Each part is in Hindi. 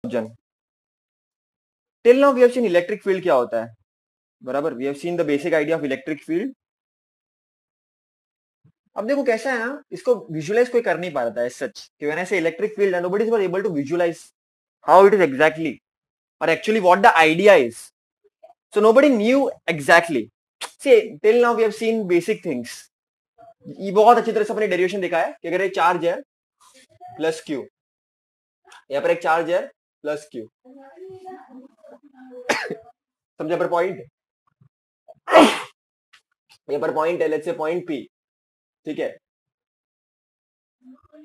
जन till now we have seen electric field क्या होता है, बराबर. We have seen the basic idea of electric field. अब देखो कैसा है ना, इसको विजुअलाइज कोई कर नहीं पा रहा था सच कि when I say electric field and nobody was able to visualise how it is exactly और actually what the idea is. So nobody knew exactly. See till now we have seen basic things. ये बहुत अच्छी तरह से अपने डेरिवेशन देखा है कि अगर एक चार्ज है प्लस क्यू, यहाँ पर एक चार्ज है प्लस क्यू, समझे पर पॉइंट. यहाँ पर पॉइंट है, लेट्स से पॉइंट पी, ठीक है.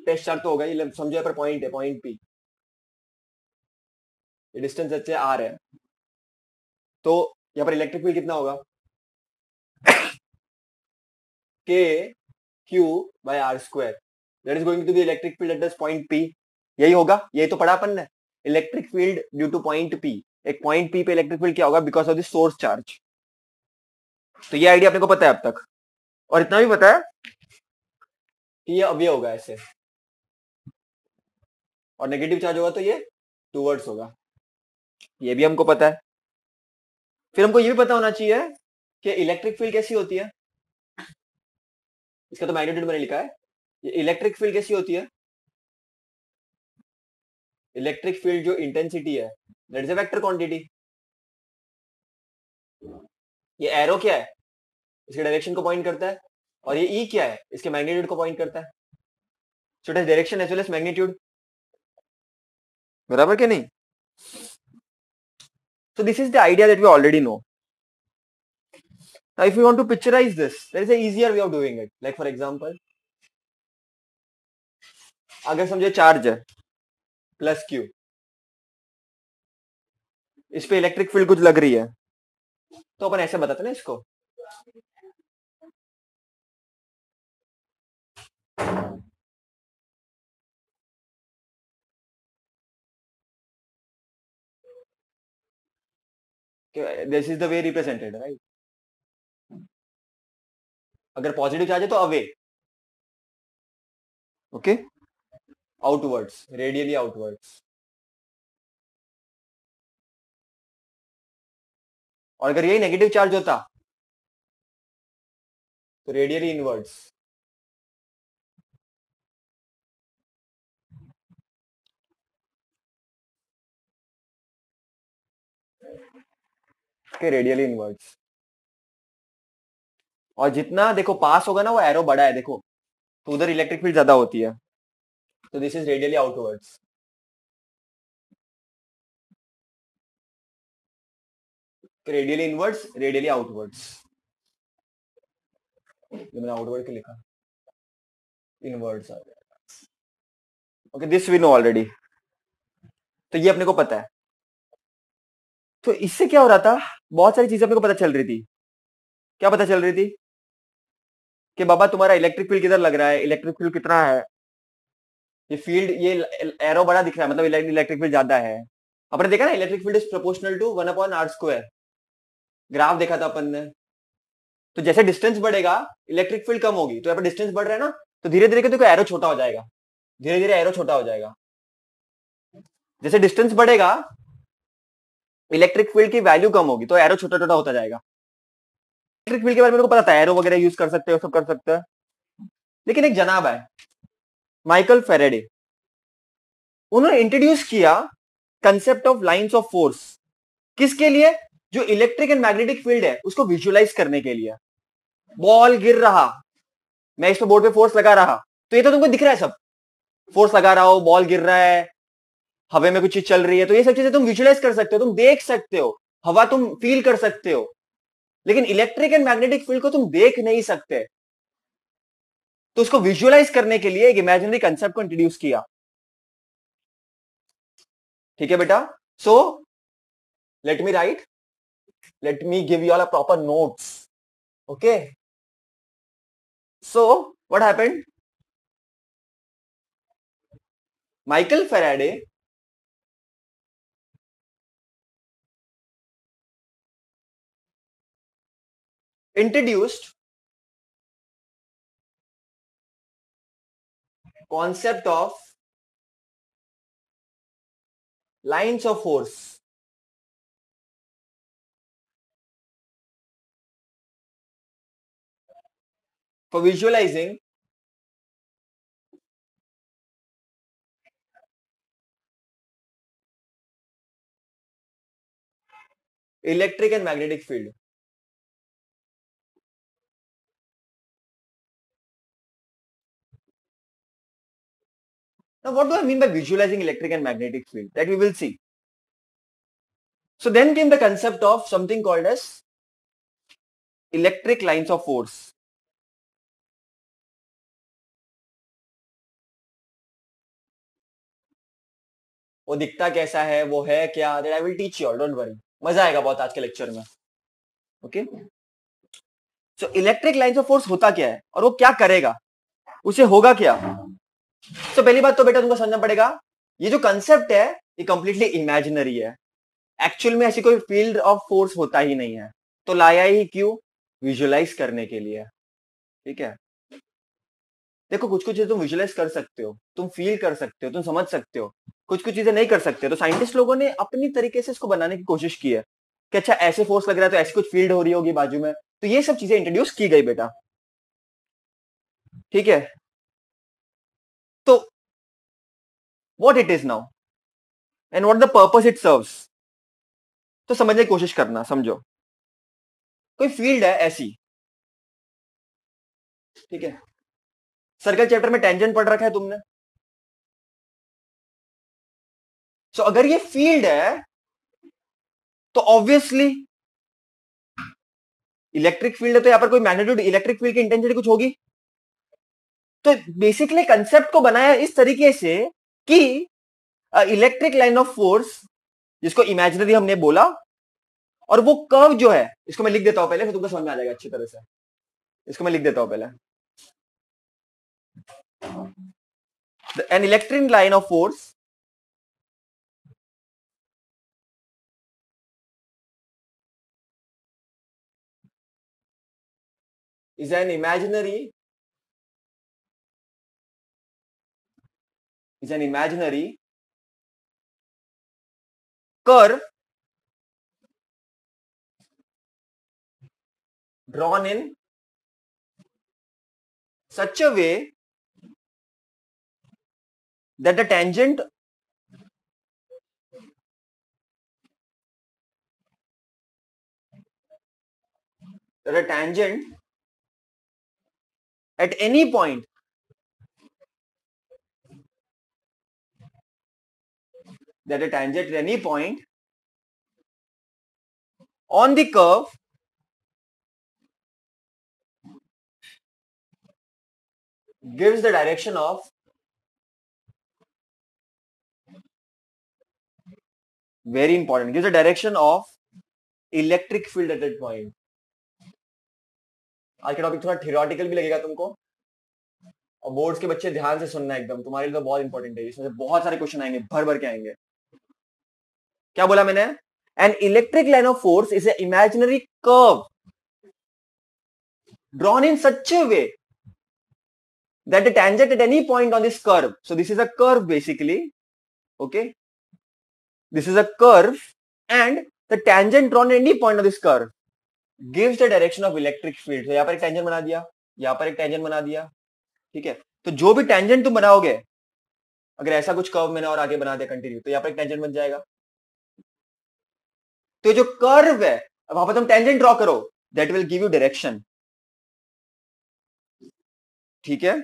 टेस्ट चार्ज तो होगा ही, समझो यहाँ पर पॉइंट है, पॉइंट पी. ये डिस्टेंस अच्छे आर है, तो यहाँ पर इलेक्ट्रिक फील्ड कितना होगा, K Q by R square. That is going to be electric field at this point P. यही होगा, यही तो पढ़ा अपन ने. Electric field due to point P. एक पॉइंट पी पे इलेक्ट्रिक फील्ड क्या होगा because of the source charge. तो ये आइडिया अपने को पता है अब तक, और इतना भी पता है कि ये अवयव होगा ऐसे, और नेगेटिव चार्ज होगा तो ये टूवर्ड्स होगा. ये भी हमको पता है. फिर हमको ये भी पता होना चाहिए कि इलेक्ट्रिक फील्ड कैसी होती है. इसका तो मैग्नीट्यूड मैंने लिखा है. ये इलेक्ट्रिक फील्ड कैसी होती है. इलेक्ट्रिक फील्ड जो इंटेंसिटी है that is a vector quantity. ये एरो क्या है, इसके डायरेक्शन को पॉइंट करता है, और ये ई क्या है, इसके मैग्नीट्यूड को पॉइंट करता है. So it is direction as well as magnitude, बराबर के नहीं. So this is the idea that we already know. Now, if you want to picturize this, there is an easier way of doing it. Like for example, अगर समझे चार्ज है प्लस क्यू, इस पे इलेक्ट्रिक फील्ड कुछ लग रही है, तो अपन ऐसे बताते ना इसको. This is the way represented, right. अगर पॉजिटिव चार्ज है तो away, okay, outwards, radially outwards. और अगर यही नेगेटिव चार्ज होता तो radially inwards. Okay, radially inwards. और जितना देखो पास होगा ना वो एरो बड़ा है, देखो तो उधर इलेक्ट्रिक फील्ड ज्यादा होती है. तो this is radially outwards. Radially inwards, radially outwards. ये मैंने आउटवर्ड के लिखा, इनवर्ड्स आ गया. Okay, this we know already. तो ये अपने को पता है. तो इससे क्या हो रहा था, बहुत सारी चीजें अपने को पता चल रही थी. क्या पता चल रही थी कि बाबा तुम्हारा इलेक्ट्रिक फील्ड किधर लग रहा है, इलेक्ट्रिक फील्ड कितना है. ये फील्ड, ये एरो बड़ा दिख रहा है, मतलब इलेक्ट्रिक फील्ड ज्यादा है. अपने देखा ना, electric field is proportional to 1/r². Graph देखा था अपन ने. तो जैसे डिस्टेंस बढ़ेगा इलेक्ट्रिक फील्ड कम होगी. तो यहाँ पर डिस्टेंस बढ़ रहा है ना, तो धीरे धीरे देखो एरो छोटा हो जाएगा. धीरे धीरे एरो छोटा हो जाएगा. जैसे डिस्टेंस बढ़ेगा इलेक्ट्रिक फील्ड की वैल्यू कम होगी, तो एरो छोटा छोटा होता जाएगा. इलेक्ट्रिक फील्ड के बारे में मेरे को पता था, एरो वगैरह यूज कर सकते हो, सब कर सकते हैं. लेकिन एक जनाब है माइकल फेरेडे, उन्होंने इंट्रोड्यूस किया concept of lines of force. किसके लिए, जो इलेक्ट्रिक एंड मैग्नेटिक फील्ड है उसको विजुअलाइज करने के लिए. बॉल गिर रहा, मैं इस पे बोर्ड पे फोर्स लगा रहा, तो ये तो तुमको दिख रहा है सब. फोर्स लगा रहा हो, बॉल गिर रहा है, हवा में कुछ चीज चल रही है, तो ये सब चीजें तुम विजुअलाइज कर सकते हो, तुम देख सकते हो, हवा तुम फील कर सकते हो. लेकिन इलेक्ट्रिक एंड मैग्नेटिक फील्ड को तुम देख नहीं सकते. तो उसको विजुअलाइज करने के लिए एक इमेजिनरी कंसेप्ट को इंट्रोड्यूस किया. ठीक है बेटा. So let me right, let me give you all a proper notes. Okay, so what happened, Michael Faraday introduced concept of lines of force. For visualizing electric and magnetic field. Now, what do I mean by visualizing electric and magnetic field? That we will see. So then came the concept of something called as electric lines of force. वो दिखता कैसा है, वो है क्या, that I will teach you all, don't worry. मजा आएगा बहुत आज के लेक्चर में. Okay, so electric lines of force होता क्या है और वो क्या करेगा, उसे होगा क्या. तो पहली बात तो बेटा तुमको समझना पड़ेगा, ये जो कंसेप्ट है ये कंप्लीटली इमेजिनरी है. एक्चुअल में ऐसी कोई फील्ड ऑफ फोर्स होता ही नहीं है. तो लाया ही क्यों, विजुअलाइज करने के लिए. ठीक है, देखो कुछ कुछ चीजें तुम विजुअलाइज कर सकते हो, तुम फील कर सकते हो, तुम समझ सकते हो, कुछ कुछ चीजें नहीं कर सकते. तो साइंटिस्ट लोगों ने अपनी तरीके से इसको बनाने की कोशिश की है कि अच्छा ऐसे फोर्स लग रहा है तो ऐसी कुछ फील्ड हो रही होगी बाजू में. तो ये सब चीजें इंट्रोड्यूस की गई बेटा. ठीक है, तो what it is now and what the purpose it serves, तो समझने की कोशिश करना. समझो, कोई फील्ड है ऐसी. ठीक है, सर्कल चैप्टर में टेंजेंट पढ़ रखा है तुमने. सो अगर ये फील्ड है तो ऑब्वियसली इलेक्ट्रिक फील्ड है, तो यहां पर कोई मैग्नीट्यूड इलेक्ट्रिक फील्ड की इंटेंसिटी कुछ होगी. तो बेसिकली कंसेप्ट को बनाया इस तरीके से कि इलेक्ट्रिक लाइन ऑफ फोर्स, जिसको इमेजिनरी हमने बोला, और वो कर्व जो है, इसको मैं लिख देता हूं पहले, फिर तुमको समझ में आ जाएगा अच्छी तरह से. इसको मैं लिख देता हूं पहले. An electric line of force is an imaginary curve drawn in such a way that the tangent at any point on the curve gives the direction of very important, gives the direction of electric field at that point. आज का टॉपिक थोड़ा थियोरेटिकल भी लगेगा तुमको, और बोर्ड्स के बच्चे ध्यान से सुनना एकदम, तुम्हारे लिए तो बहुत इंपॉर्टेंट है. इसमें से बहुत सारे क्वेश्चन आएंगे, भर भर के आएंगे. क्या बोला मैंने, an electric line of force is a imaginary curve drawn in such a way that the tangent at any point on this curve, so this is a curve basically, okay, this is a curve, and the tangent drawn at any point on this curve gives the direction of electric field. तो यहां पर एक टेंजेंट बना दिया, यहां पर एक टेंजेंट बना दिया. ठीक है, तो जो भी टेंजेंट तुम बनाओगे, अगर ऐसा कुछ कर्व मैंने और आगे बना दिया कंटिन्यू, तो यहां पर एक टेंजेंट बन जाएगा. तो जो कर्व है वहां पर तुम टेंजेंट ड्रॉ करो, that will give you direction. ठीक है,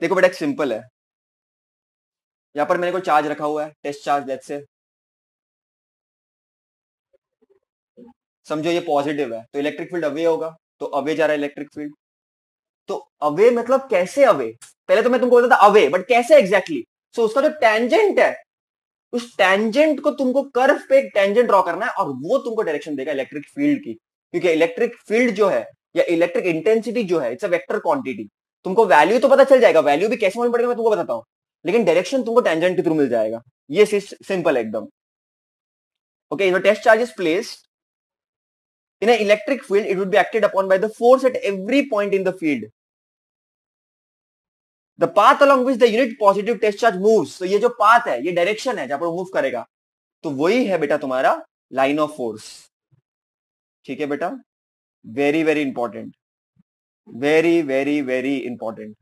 देखो बेटा एक सिंपल है. यहां पर मैंने कोई चार्ज रखा हुआ है, टेस्ट चार्ज, लेट्स से समझो ये पॉजिटिव है, तो इलेक्ट्रिक फील्ड अवे होगा, तो अवे जा रहा है इलेक्ट्रिक फील्ड. तो अवे मतलब कैसे अवे, पहले तो मैं तुमको बोलता था अवे, बट कैसे एग्जैक्टली. सो उसका जो टेंजेंट है, उस टेंजेंट को तुमको कर्व पे एक टेंजेंट ड्रॉ करना है, और वो तुमको डायरेक्शन देगा इलेक्ट्रिक फील्ड की. क्योंकि इलेक्ट्रिक फील्ड जो है या इलेक्ट्रिक इंटेंसिटी जो है, इट्स अ वेक्टर क्वांटिटी. तुमको वैल्यू तो पता चल जाएगा, वैल्यू भी कैसे मालूम पड़ेगा मैं तुमको बताता हूं, लेकिन डायरेक्शन तुमको टेंजेंट के थ्रू मिल जाएगा. ये सिंपल है एकदम. Okay, the test charge is placed in an electric field, it would be acted upon by the force at every point in the field. The path along which the unit positive test charge moves, तो ये जो पाथ है, ये डायरेक्शन है जहां पर मूव करेगा, तो वही है बेटा तुम्हारा लाइन ऑफ फोर्स। ठीक है बेटा, very very important, very very very important.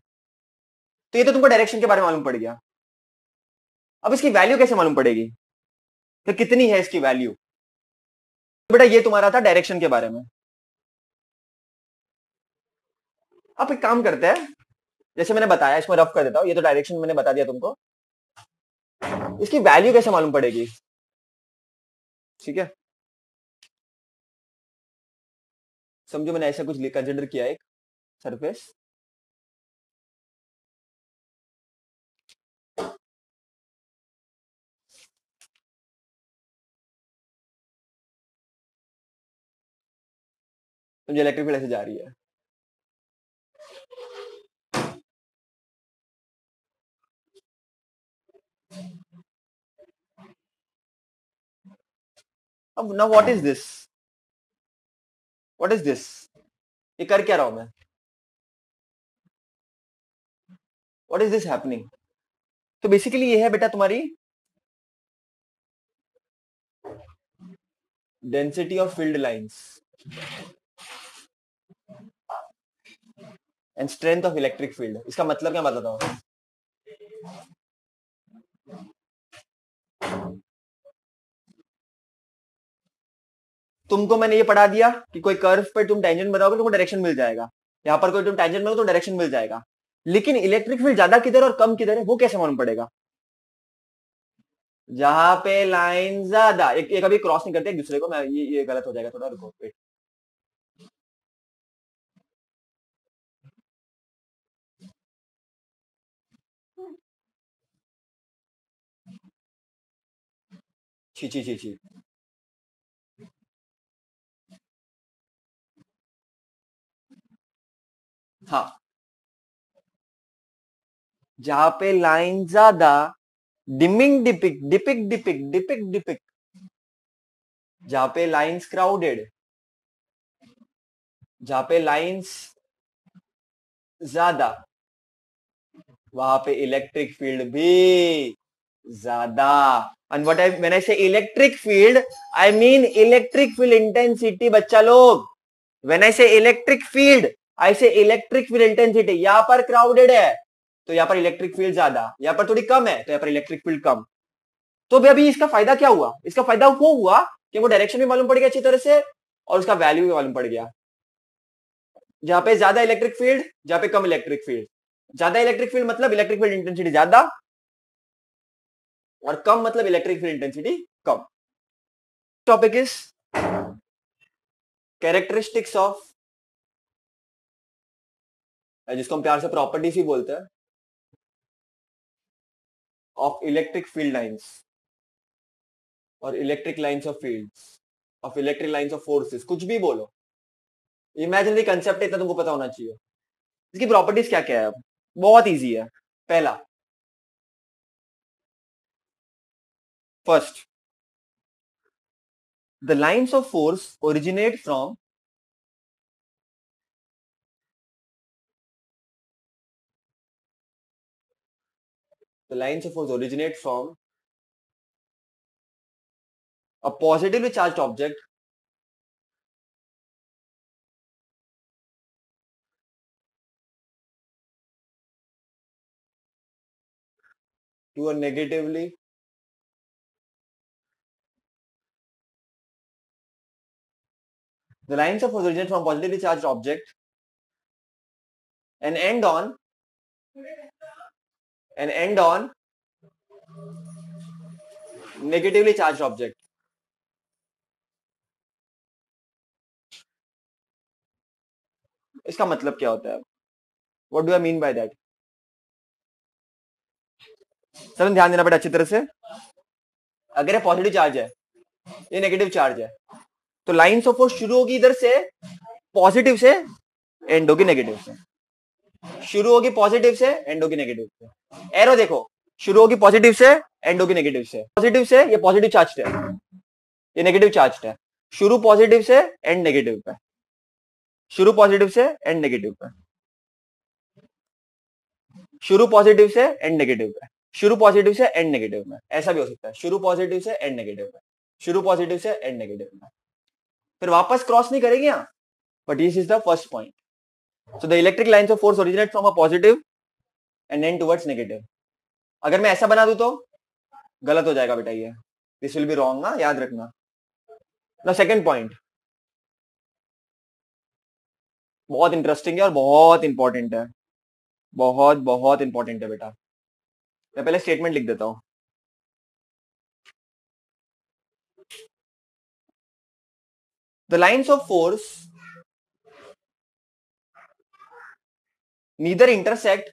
तो ये तो तुमको डायरेक्शन के बारे में मालूम पड़ गया। अब इसकी वैल्यू कैसे मालूम पड़ेगी, तो कितनी है इसकी वैल्यू? तो बेटा ये तुम्हारा था डायरेक्शन के बारे में। अब एक काम करते हैं, जैसे मैंने बताया, इसमें रफ कर देता हूं, ये तो डायरेक्शन मैंने बता दिया तुमको, इसकी वैल्यू कैसे मालूम पड़ेगी? ठीक है, समझो मैंने ऐसा कुछ कंसिडर किया, एक सरफेस, समझो इलेक्ट्रिक फील्ड ऐसे जा रही है, अब ना what is this, what is this, ये कर क्या रहा हूं मैं, व्हाट इज दिस हैपनिंग? तो बेसिकली ये है बेटा तुम्हारी density of field lines and strength of electric field. इसका मतलब क्या बताता हूं, तुमको मैंने ये पढ़ा दिया कि कोई कर्व पे तुम टेंजेंट बनाओगे तुमको डायरेक्शन मिल जाएगा, यहां पर कोई तुम टेंजेंट बनाओगे तो डायरेक्शन मिल जाएगा, लेकिन इलेक्ट्रिक फील्ड ज्यादा किधर और कम किधर है वो कैसे मालूम पड़ेगा? जहां पे लाइन ज्यादा, ये कभी क्रॉस नहीं करते एक दूसरे को, मैं ये गलत हो जाएगा थोड़ा, रुको वेट। छी छी छी छी, हाँ, जहां पे लाइन ज्यादा, डिमिंग डिपिक डिपिक डिपिक डिपिक डिपिक, जहां पे लाइंस क्राउडेड, जहां पे लाइंस ज्यादा, वहां पे इलेक्ट्रिक फील्ड भी ज्यादा। And what I when I say electric field, I mean electric field intensity बच्चा लोग। When I say electric field, I say electric field intensity, यहां पर क्राउडेड है तो यहां पर इलेक्ट्रिक फील्ड ज्यादा, यहां पर थोड़ी कम है तो यहां पर इलेक्ट्रिक फील्ड कम। तो अभी इसका फायदा क्या हुआ, इसका फायदा वो हुआ कि वो डायरेक्शन भी मालूम पड़ गया अच्छी तरह से और उसका वैल्यू भी मालूम पड़ गया। जहां पे ज्यादा इलेक्ट्रिक फील्ड, जहां पे कम इलेक्ट्रिक फील्ड, ज्यादा इलेक्ट्रिक फील्ड मतलब इलेक्ट्रिक फील्ड इंटेंसिटी ज्यादा, और कम मतलब electric field intensity come. Topic is characteristics of, जिसको हम प्यार से प्रॉपर्टीज ही बोलते हैं, ऑफ इलेक्ट्रिक फील्ड लाइंस और electric lines of fields, of electric lines of forces, कुछ भी बोलो, इमेजिनरी कंसेप्ट इतना तुमको पता होना चाहिए। इसकी प्रॉपर्टीज क्या क्या है, अब बहुत इजी है। पहला, first, the lines of force originate from, the lines of force originate from a positively charged object to a negatively the lines of force originate from positively charged object and end on negatively charged object। इसका मतलब क्या होता है, what do I mean by that? Sir ध्यान देना बेटा अच्छी तरह से, अगर ये पॉजिटिव चार्ज है, ये नेगेटिव चार्ज है, तो लाइंस ऑफ फोर्स शुरू होगी इधर से पॉजिटिव से, एंड होगी नेगेटिव से, शुरू होगी पॉजिटिव से एंड होगी नेगेटिव से। एरो देखो, शुरू होगी पॉजिटिव से एंड होगी नेगेटिव से, पॉजिटिव से ये पॉजिटिव चार्ज है, ये नेगेटिव चार्ज है, शुरू पॉजिटिव से एंड नेगेटिव पे, शुरू पॉजिटिव से एंड नेगेटिव पे, शुरू पॉजिटिव से एंड नेगेटिव में, शुरू पॉजिटिव से एंड नेगेटिव में, ऐसा भी हो सकता है, शुरू पॉजिटिव से एंड नेगेटिव में, शुरू पॉजिटिव से एंड नेगेटिव में, फिर वापस क्रॉस नहीं करेगी यहाँ, but this is the first point. So the electric lines of force originate from a positive and and towards negative. अगर मैं ऐसा बना दूं तो गलत हो जाएगा बेटा, ये दिस विल बी रॉन्ग ना, याद रखना. ना सेकंड पॉइंट बहुत इंटरेस्टिंग है और बहुत इंपॉर्टेंट है, बहुत बहुत इंपॉर्टेंट है बेटा. मैं पहले स्टेटमेंट लिख देता हूं. The lines of force neither intersect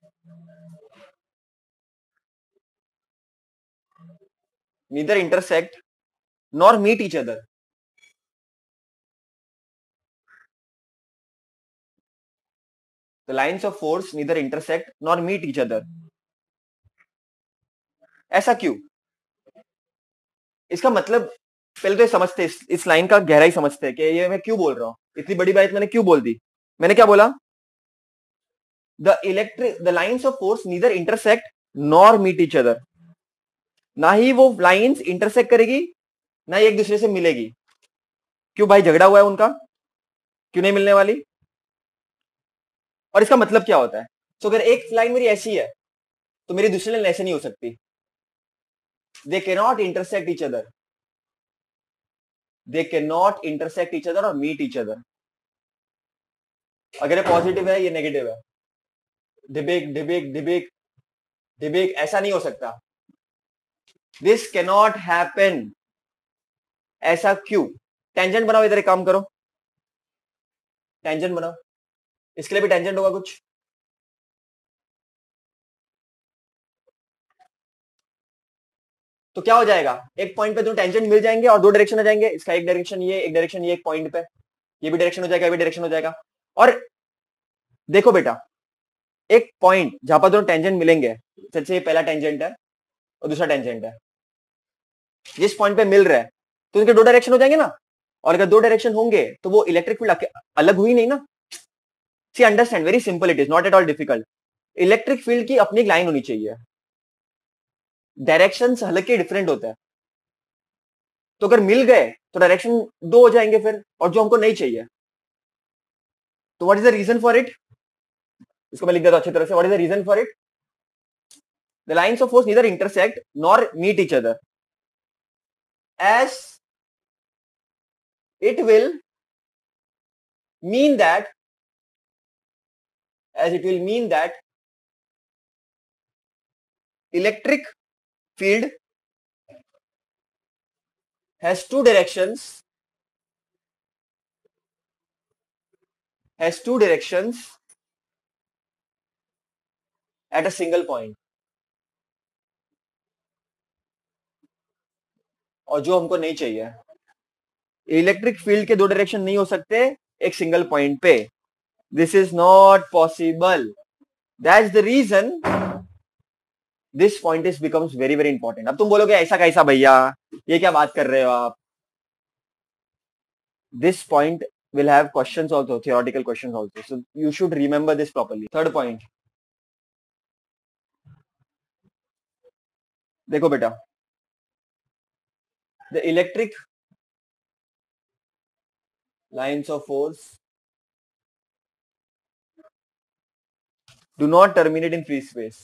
nor meet each other. The lines of force neither intersect nor meet each other. ऐसा क्यों? इसका मतलब पहले तो ये समझते, इस लाइन का गहराई समझते हैं कि ये मैं क्यों बोल रहा हूं, इतनी बड़ी बात मैंने क्यों बोल दी. मैंने क्या बोला? The lines of force neither intersect nor meet each other. ना ही वो लाइंस इंटरसेक्ट करेगी, ना ही एक दूसरे से मिलेगी. क्यों भाई, झगड़ा हुआ है उनका, क्यों नहीं मिलने वाली? और इसका मतलब क्या होता है? तो अगर एक लाइन मेरी ऐसी है तो मेरी दूसरी लाइन ऐसे नहीं हो सकती. They can not intersect each other, they can not intersect each other और मीट ईच अदर. अगर ये पॉजिटिव है, ये नेगेटिव है, डिबिक डिबिक डिबिक डिबिक, ऐसा नहीं हो सकता. This can not happen. ऐसा क्यों? टेंजेंट बनाओ, इधर एक काम करो, टेंजेंट बनाओ. इसके लिए भी टेंजेंट होगा कुछ. तो क्या हो जाएगा, एक पॉइंट पे दो टेंजेंट मिल जाएंगे और दो डायरेक्शन आ जाएंगे. इसका एक डायरेक्शन ये, एक डायरेक्शन ये, एक पॉइंट पे ये भी डायरेक्शन हो जाएगा, ये भी डायरेक्शन हो जाएगा. और देखो बेटा, एक पॉइंट जहां पर दोनों टेंजेंट मिलेंगे, जैसे ये पहला टेंजेंट है और दूसरा टेंजेंट है, जिस पॉइंट पे मिल रहा है तो उनके दो डायरेक्शन हो जाएंगे ना. और अगर दो डायरेक्शन होंगे तो वो इलेक्ट्रिक फील्ड अलग हुई नहीं ना. See understand, very simple, it is not at all difficult. Electric field की अपनी एक लाइन होनी चाहिए, डायरेक्शन हल्के डिफरेंट होता है. तो अगर मिल गए तो डायरेक्शन दो हो जाएंगे फिर, और जो हमको नहीं चाहिए. तो what is the reason for it? इसको मैं लिख देता हूं अच्छी तरह से. What is the reason for it? The lines of force neither intersect nor meet each other, as it will mean that electric field has two directions at a single point. और जो हमको नहीं चाहिए, इलेक्ट्रिक फील्ड के दो डायरेक्शन नहीं हो सकते एक सिंगल पॉइंट पे. This is not possible. That's the reason this point is becomes very very important. अब तुम बोलोगे ऐसा कैसा भैया, ये क्या बात कर रहे हो आप? This point will have questions also, theoretical questions also, so you should remember this properly. Third point, देखो बेटा, the electric lines of force do not terminate in free space.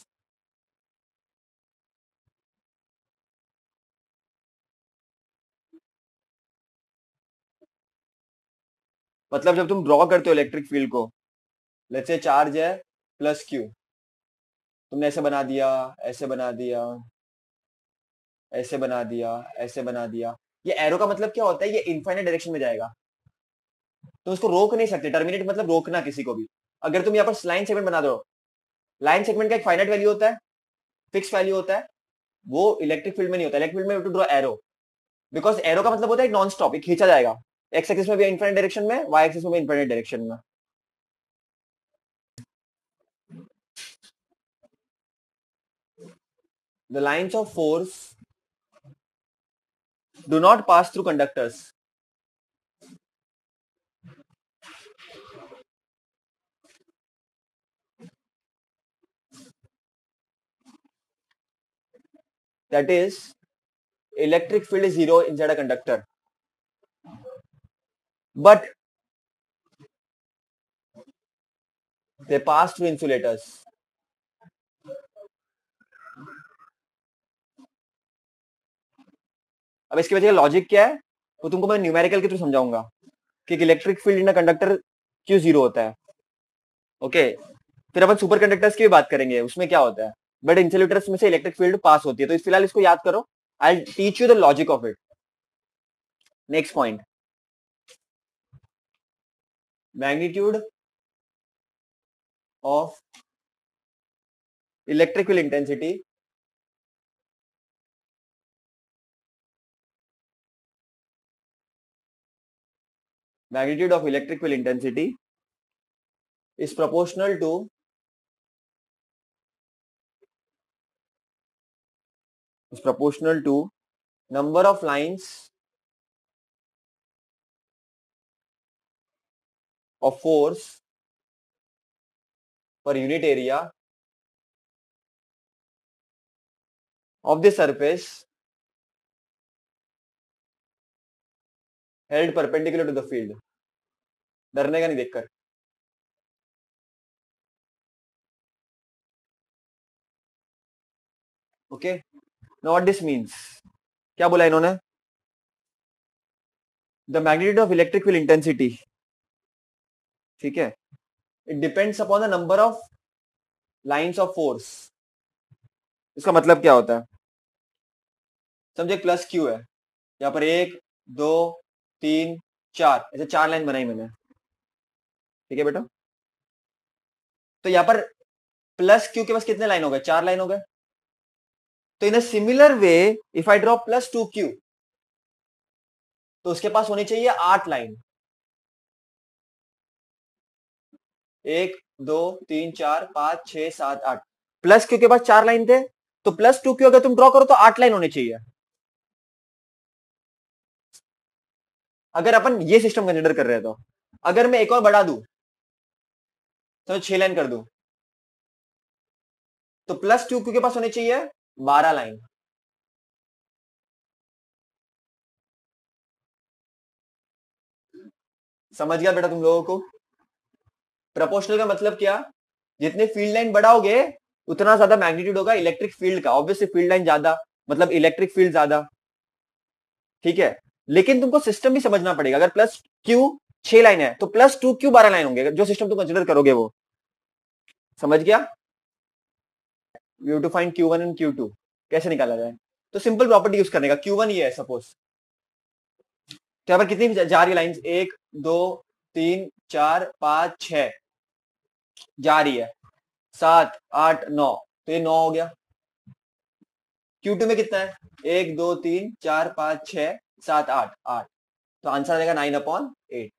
मतलब जब तुम ड्रॉ करते हो इलेक्ट्रिक फील्ड को, लेट्स से चार्ज है प्लस क्यू, तुमने ऐसे बना दिया, ऐसे बना दिया, ऐसे बना दिया, ऐसे बना दिया. ये एरो का मतलब क्या होता है? ये इनफाइनाइट डायरेक्शन में जाएगा, तो उसको रोक नहीं सकते. टर्मिनेट मतलब रोकना किसी को भी. अगर तुम यहाँ पर लाइन सेगमेंट बना दो, लाइन सेगमेंट का एक फाइनाइट वैल्यू होता है, फिक्स वैल्यू होता है, वो इलेक्ट्रिक फील्ड में नहीं होता. इलेक्ट्रिक फील्ड में to draw arrow, because arrow का मतलब होता है नॉन स्टॉप, खींचा जाएगा. एक्स एक्सिस में भी इनफाइनाइट डायरेक्शन में, वाई एक्सिस में भी इनफाइनाइट डायरेक्शन में. The lines of force do not pass through conductors. that is electric field is zero inside a conductor, but they pass through insulators. अब इसके वजह का लॉजिक क्या है वो तुमको मैं न्यूमेरिकल के थ्रू समझाऊंगा कि electric field in a conductor क्यों जीरो होता है. ओके फिर अपन सुपर कंडक्टर्स की भी बात करेंगे उसमें क्या होता है, बट इंसुलेटर्स में से इलेक्ट्रिक फील्ड पास होती है. तो इस फिलहाल इसको याद करो. I teach you the logic of it. Next point, magnitude of electrical intensity magnitude of electric field intensity is proportional to number of lines of force per unit area of the surface held perpendicular to the field. डरने का नहीं देखकर. Okay now what this means, क्या बोला इन्होंने, the magnitude of electric field intensity, ठीक है, it depends upon the number of lines of force. इसका मतलब क्या होता है, समझे प्लस क्यू है, यहाँ पर 1 2 3 4 ऐसे 4 लाइन बनाई मैंने, ठीक है बेटा. तो यहाँ पर प्लस क्यू के पास कितने लाइन हो गए, 4 लाइन हो गए. तो in a similar way if I draw plus 2q तो उसके पास होनी चाहिए 8 लाइन. 1 2 3 4 5 6 7 8. प्लस क्यू के पास 4 लाइन थे, तो प्लस 2q अगर तुम ड्रॉ करो तो 8 लाइन होनी चाहिए. अगर अपन ये सिस्टम कंसिडर कर रहे हैं तो अगर मैं एक और बढ़ा दूं तो 6 लाइन कर दूं तो प्लस 2q के पास होनी चाहिए 12 लाइन. समझ गया बेटा तुम लोगों को. प्रोपोर्शनल का मतलब क्या, जितने फील्ड लाइन बढ़ाओगे उतना ज्यादा मैग्नीट्यूड होगा इलेक्ट्रिक फील्ड का. ऑब्वियसली फील्ड लाइन ज्यादा मतलब इलेक्ट्रिक फील्ड ज्यादा, ठीक है. लेकिन तुमको सिस्टम भी समझना पड़ेगा. अगर प्लस क्यू 6 लाइन है तो प्लस 2q 12 लाइन होंगे. जो सिस्टम तुम कंसिडर करोगे वो, समझ गया. You have to find Q1 and Q2 कैसे निकाला जाए. तो सिंपल प्रॉपर्टी यूज करने का. Q1 ये है सपोज, तो यहाँ पर कितनी जा रही है लाइन, 1 2 3 4 5 6 जा रही है, 7 8 9, तो ये 9 हो गया. Q2 में कितना है, 1 2 3 4 5 6 7 8 8, तो आंसर आ जाएगा 9/8.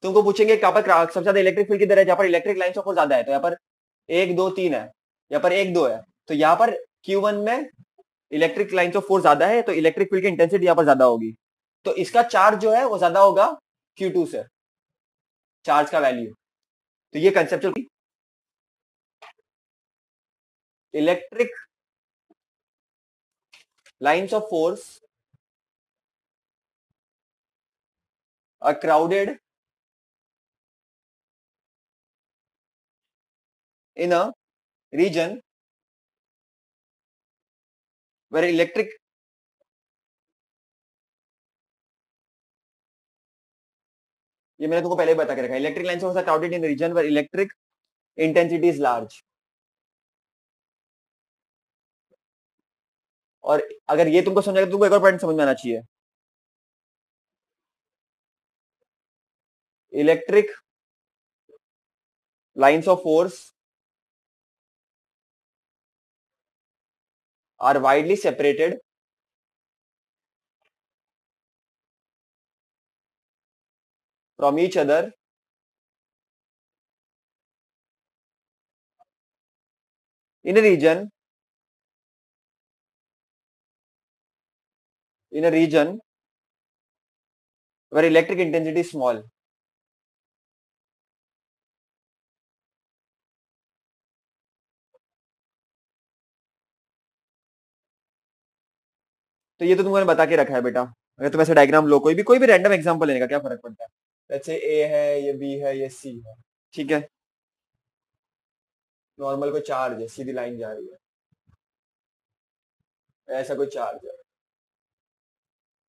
तुमको पूछेंगे कहाँ पर सबसे ज्यादा इलेक्ट्रिक फील्ड किधर है, जहाँ पर इलेक्ट्रिक लाइन ऑफ ज्यादा है. तो यहाँ पर 1 2 3 है, यहाँ पर 1 2 है, तो यहाँ पर Q1 में इलेक्ट्रिक लाइन्स ऑफ फोर्स ज्यादा है तो इलेक्ट्रिक फील्ड की इंटेंसिटी यहाँ पर ज्यादा होगी. तो इसका चार्ज जो है वो ज्यादा होगा Q2 से, चार्ज का वैल्यू. तो ये conceptual electric lines of force are crowded in a region where electric ये मैंने तुमको पहले ही बता के रखा है. Electric lines of crowded in region where electric intensity is large. और अगर ये तुमको समझ आएगा तो तुमको एक और पॉइंट समझ में आना चाहिए. Electric lines of force are widely separated from each other in a region where electric intensity is small. तो ये तो तुमने बता के रखा है बेटा। अगर तुम ऐसे डायग्राम लो, कोई भी रैंडम एग्जांपल लेने का क्या फर्क पड़ता है। जैसे ए है, ये बी है, ये सी है, ठीक है। नॉर्मल कोई चार्ज है, सीधी लाइन जा रही है, ऐसा कोई चार्ज है।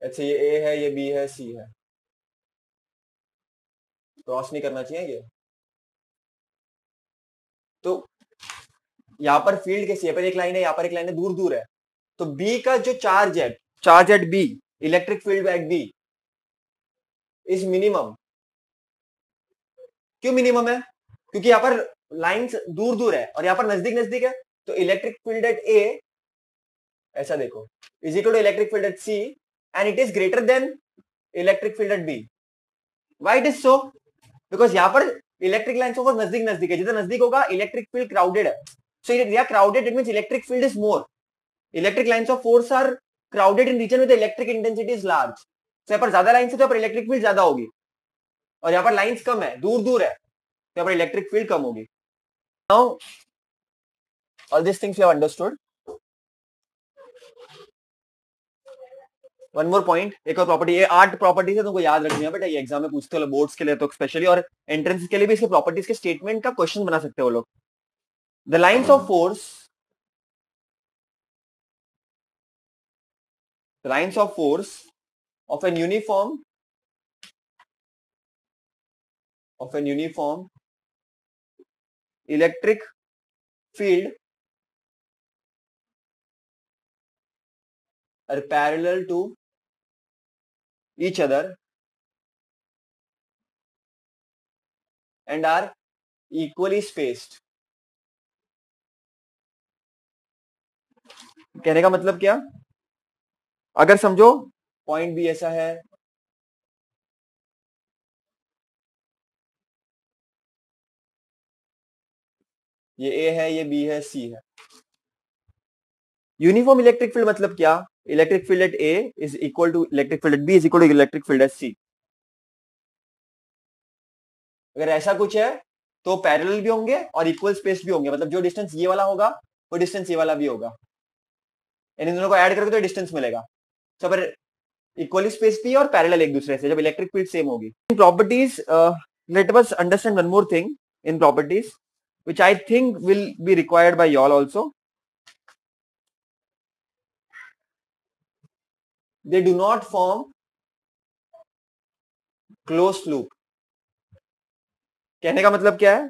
अच्छा ये ए है, ये बी है, सी है, क्रॉस नहीं करना चाहिए ये। तो यहाँ पर फील्ड कैसी है, पर एक लाइन है, यहाँ पर एक लाइन है, दूर दूर है। तो बी का जो charge at B, electric field at B is minimum. क्यों मिनिमम है? क्योंकि यहाँ पर लाइंस दूर दूर है और यहाँ पर नजदीक नजदीक है। तो इलेक्ट्रिक फील्ड एट ए, ऐसा देखो, is equal to electric field at C and it is greater than electric field at B. Why it is so? Because यहाँ पर इलेक्ट्रिक लाइन ऑफ नजदीक नजदीक है, जितना नजदीक होगा इलेक्ट्रिक फील्ड क्राउडेड है। सो ये crowded, it means electric field is more. Electric lines of force are crowded in region with electric intensity is large. तो यहाँ पर ज्यादा लाइंस है तो यहाँ पर इलेक्ट्रिक फील्ड ज्यादा होगी, और यहाँ पर लाइंस कम है, दूर दूर है, तो यहाँ पर इलेक्ट्रिक फील्ड कम होगी। Now all this things you have understood. One more point, एक और प्रॉपर्टी, ये 8 प्रॉपर्टीज है, तुमको याद रखनी है बेटा, ये एग्जाम में पूछते हो बोर्ड्स के लिए तो स्पेशली, और एंट्रेंस के लिए भी इसके प्रॉपर्टीज के स्टेटमेंट का क्वेश्चन बना सकते हो लोग। The lines of force, the lines of force of an uniform electric field are parallel to each other and are equally spaced। कहने का मतलब क्या? अगर समझो पॉइंट भी ऐसा है, ये ए है, ये बी है, सी है। यूनिफॉर्म इलेक्ट्रिक फील्ड मतलब क्या? Electric field at A is equal to electric field at B is equal to electric field at C. अगर ऐसा कुछ है तो पैरेलल भी होंगे और इक्वल स्पेस भी होंगे, मतलब जो डिस्टेंस ये वाला होगा वो डिस्टेंस ये वाला भी होगा, इन दोनों को ऐड करके तो डिस्टेंस मिलेगा। तो पर इक्वली स्पेस भी और पैरेलल एक दूसरे से, जब इलेक्ट्रिक फील्ड सेम होगी। In properties let us understand one more thing in properties which I think will be required by y'all also. They do not form closed loop। कहने का मतलब क्या है?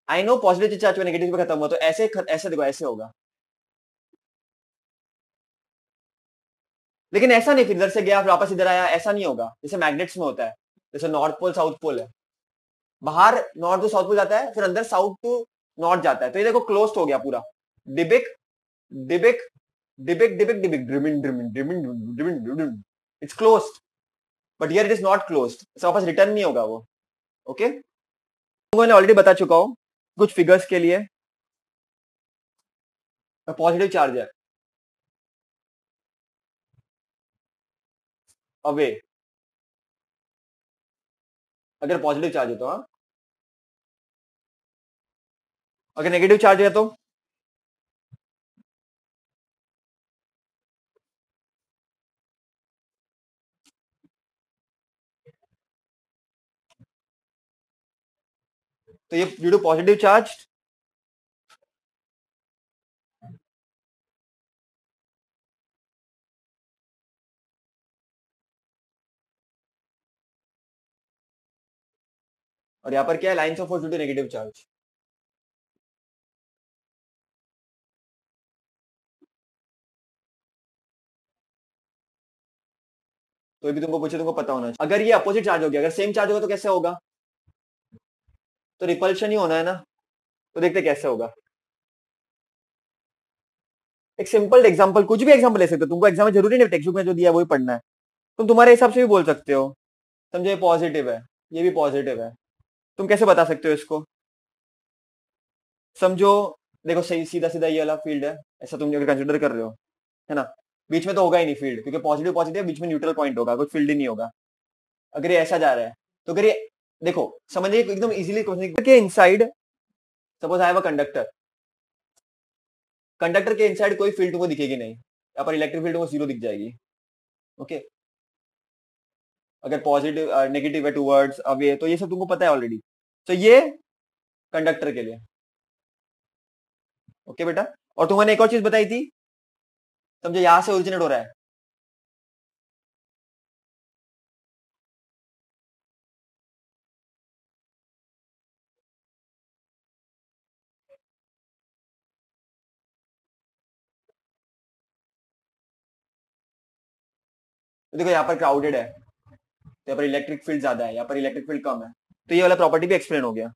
I know positive charge negative पे खत्म हुआ, तो ऐसे देखो, ऐसे होगा, लेकिन ऐसा नहीं फिर इधर से गया फिर वापस इधर आया, ऐसा नहीं होगा जैसे मैग्नेट्स में होता है। जैसे नॉर्थ पोल साउथ पोल है, बाहर नॉर्थ टू साउथ पोल जाता है, फिर अंदर साउथ टू नॉर्थ जाता है, तो ये देखो क्लोज्ड हो गया पूरा, डिबिक डिबिक डिबिक डिबिक डिबिक ड्रिमिन ड्रिमिन ड्रिमिन ड्रिमिन ड्रिमिन, it's closed. But here it is not closed, वापस रिटर्न नहीं होगा वो। ओके मैंने ऑलरेडी बता चुका हूं कुछ फिगर्स के लिए। पॉजिटिव चार्ज है अवे, अगर पॉजिटिव चार्ज है तो, हाँ, अगर नेगेटिव चार्ज है तो ये ड्यू टू पॉजिटिव चार्ज और यहां पर क्या है, lines of force due to negative charge. तो ये भी तुमको पूछे, तुमको पता होना चाहिए। अगर ये अपोजिट चार्ज हो गया, अगर सेम चार्ज होगा तो कैसे होगा? तो रिपल्शन ही होना है ना। तो देखते कैसे होगा। एक सिंपल एग्जांपल, कुछ भी एग्जांपल ले सकते हो, तुमको एग्जाम में जरूरी नहीं टेक्स्ट बुक में जो दिया है वही पढ़ना है, तुम तुम्हारे हिसाब से भी बोल सकते हो। समझो ये पॉजिटिव है, ये भी पॉजिटिव है, तुम कैसे बता सकते हो इसको? समझो देखो, सही सीधा सीधा ये वाला फील्ड है, ऐसा तुम अगर कंसिडर कर रहे हो, है ना, बीच में तो होगा ही नहीं फील्ड, क्योंकि पॉजिटिव पॉजिटिव बीच में न्यूट्रल पॉइंट होगा, कुछ फील्ड ही नहीं होगा। अगर ये ऐसा जा रहा है तो अगर ये देखो, समझिए एकदम इजीली क्वेश्चन के inside, suppose I have a conductor, conductor के इनसाइड कोई फील्ड तुमको दिखेगी नहीं, यहाँ पर इलेक्ट्रिक फील्ड को 0 दिख जाएगी। ओके, अगर पॉजिटिव नेगेटिव है टूवर्ड्स अवे, तो ये सब तुमको पता है ऑलरेडी। तो ये कंडक्टर के लिए। ओके बेटा, और तुमने एक और चीज बताई थी, समझो यहां से ओरिजिनेट हो रहा है, तो देखो यहाँ पर क्राउडेड है, तो यहाँ पर इलेक्ट्रिक फील्ड ज्यादा है, यहाँ पर इलेक्ट्रिक फील्ड कम है, तो ये वाला प्रॉपर्टी भी एक्सप्लेन हो गया।